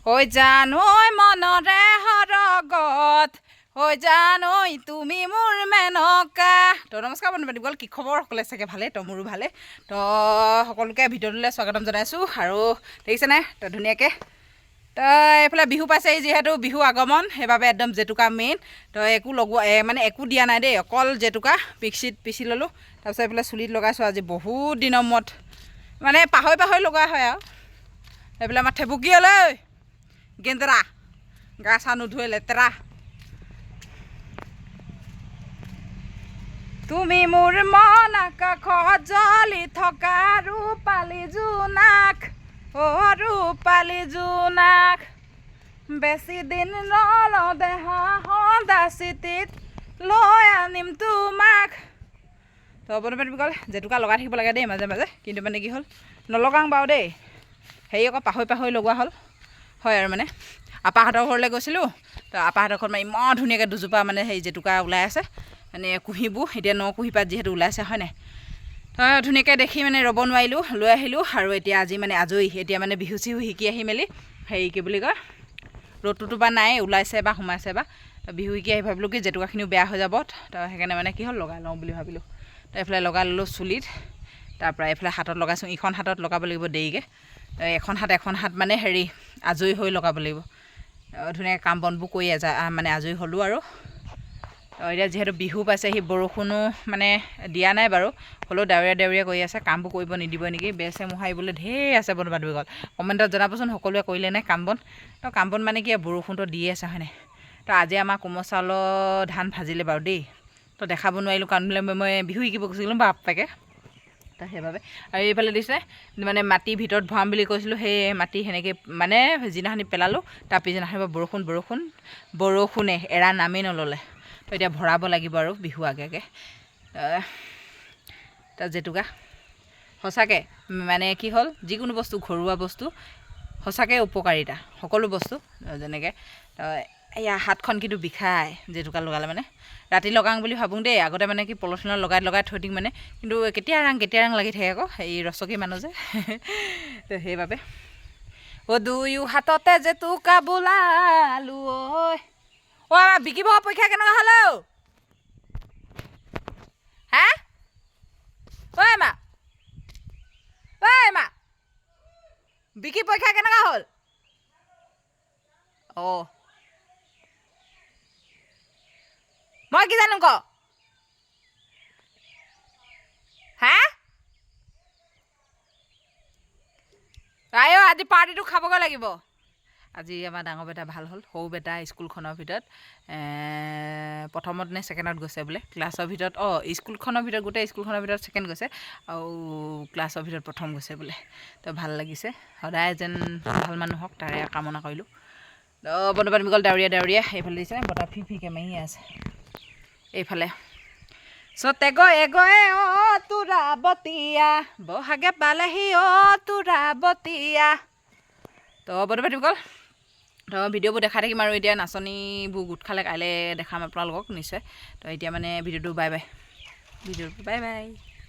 হৈ জানৈ মনৰে সৰগত হৈ জানৈ তুমি মোৰ মেনকা। তো নমস্কাৰ বন্ধুবান্ধৱীসকল, কি খবৰ? সকলোৱে চাগে ভালে, তো মোৰো ভালে। তো সকলোকে ভিডিঅ'টোলৈ স্বাগতম জনাইছোঁ। আৰু দেখিছেনে তো ধুনীয়াকৈ তো এইফালে বিহু পাইছে, যিহেতু বিহু আগমন, সেইবাবে একদম জেতুকা মেইন। তো একো লগোৱা মানে একো দিয়া নাই দেই, অকল জেতুকা মিক্সিত পিচি ল'লোঁ। তাৰপিছত এইফালে চুলিত লগাইছোঁ। আজি বহুত দিনৰ মূৰত মানে পাহৰি লগোৱা হয় আৰু। এইফালে আমাৰ থেবুকিয়লৈ গেন্দৰা গা চা নুধুৱে লেতেৰা। তুমি মোৰ মন আকাশত জ্বলি থকা ৰূপালী জোনাক, অ' ৰূপালী জোনাক। বেছি দিন নলদেহা সদা চিতিত লৈ আনিম তোমাক। তো বন্ধুবান্ধৱীসকল, জেতুকা লগাই থাকিব লাগে দেই মাজে মাজে, কিন্তু মানে কি হ'ল নলগাওঁ বাৰু দেই, হেৰি আকৌ পাহৰি লগোৱা হ'ল হয় আৰু মানে। আপাহঁতৰ ঘৰলৈ গৈছিলোঁ, তো আপাহঁতৰ ঘৰত মানে ইমান ধুনীয়াকৈ দুজোপা মানে সেই জেতুকা ওলাই আছে, মানে কুঁহিবোৰ এতিয়া কুঁহিপাত যিহেতু ওলাইছে হয় নাই। তো ধুনীয়াকৈ দেখি মানে ৰ'ব নোৱাৰিলোঁ, লৈ আহিলোঁ। আৰু এতিয়া আজি মানে আজৰি, এতিয়া মানে বিহু চিহু শিকি আহি মেলি হেৰি কি বুলি কয়, ৰ'দটোতো বা নাই, ওলাইছে বা সোমাইছে বা, বিহু শিকি আহি ভাবিলোঁ কি জেতুকাখিনিও বেয়া হৈ যাব, তো সেইকাৰণে মানে কি হ'ল লগাই লওঁ বুলি ভাবিলোঁ। তো এইফালে লগাই ল'লোঁ চুলিত, তাৰপৰা এইফালে হাতত লগাইছোঁ। ইখন হাতত লগাব লাগিব দেৰিকৈ, এখন হাত মানে হেৰি আজৰি হৈ লগাব লাগিব। ধুনীয়াকৈ কাম বনবোৰ কৰি মানে আজৰি হ'লোঁ। আৰু এতিয়া যিহেতু বিহু পাইছেহি, বৰষুণো মানে দিয়া নাই বাৰু, হ'লেও ডাৱৰীয়া কৰি আছে, কামবোৰ কৰিব নিদিব নেকি। বেছে মোহাৰিবলৈ ঢেৰ আছে বন্ধুবান্ধৱীসকল, কমেণ্টত জনাবচোন সকলোৱে কৰিলে নে কাম বন। তো কাম বন মানে কি, বৰষুণটো দি আছে হয় নাই। তো আজি আমাৰ কোমল চাউলৰ ধান ভাজিলে বাৰু দেই, তো দেখাব নোৱাৰিলোঁ কাৰণ মই বিহু শিকিব গৈছিলোঁ বাপেকে, তো সেইবাবে। আৰু এইফালে দিছে মানে মাটি ভিতৰত ভৰাম বুলি কৈছিলোঁ, সেই মাটি সেনেকৈ মানে যিদিনাখনি পেলালোঁ, তাৰ পিছদিনাখনি বৰষুণে এৰা নামেই নল'লে। তো এতিয়া ভৰাব লাগিব আৰু বিহু আগে তো জেতুকা সঁচাকৈ মানে কি হ'ল, যিকোনো বস্তু ঘৰুৱা বস্তু সঁচাকৈ উপকাৰিতা, সকলো বস্তু। যেনেকৈ এয়া হাতখন কিন্তু বিষায় জেতুকা লগালে মানে। ৰাতি লগাওঁ বুলি ভাবোঁ দেই, আগতে মানে কি পলিথিনত লগাই থৈ দিম মানে, কিন্তু কেতিয়া ৰাং লাগি থাকে আকৌ, এই ৰচকী মানুহ যে তো সেইবাবে। অ' দুয়ো হাততে জেতুকা বোলালোঁ ঐ। অ' আমাৰ বিকিব পৰীক্ষা কেনেকুৱা হ'ল ঔ? হা ঐ মা বিকি পৰীক্ষা কেনেকুৱা হ'ল? অঁ মই কি জানো ক? হা আইও আজি পাৰ্টিটো খাবগৈ লাগিব। আজি আমাৰ ডাঙৰ বেটা ভাল হ'ল, সৰু বেটা স্কুলখনৰ ভিতৰত প্ৰথমত নে ছেকেণ্ডত গৈছে বোলে ক্লাছৰ ভিতৰত। স্কুলখনৰ ভিতৰত, গোটেই স্কুলখনৰ ভিতৰত ছেকেণ্ড গৈছে, আৰু ক্লাছৰ ভিতৰত প্ৰথম গৈছে বোলে। তো ভাল লাগিছে, সদায় যেন ভাল মানুহ হওক তাৰে কামনা কৰিলোঁ। বন্ধুবান্ধৱীসকল, ডাৱৰীয়া এইফালে দিছে বতাহ ফিকে মাৰি আছে এইফালে। চতে গয়ে অ' তোৰা বতীয়া, বহাগে পালেহি অ' তোৰা বতীয়া। তো বন্ধুবান্ধৱীসকল, তো ভিডিঅ'বোৰ দেখাই থাকিম আৰু এতিয়া নাচনীবোৰ গোট খালে কাইলৈ দেখাম আপোনালোকক নিশ্চয়। তো এতিয়া মানে ভিডিঅ'টো বাই বাই।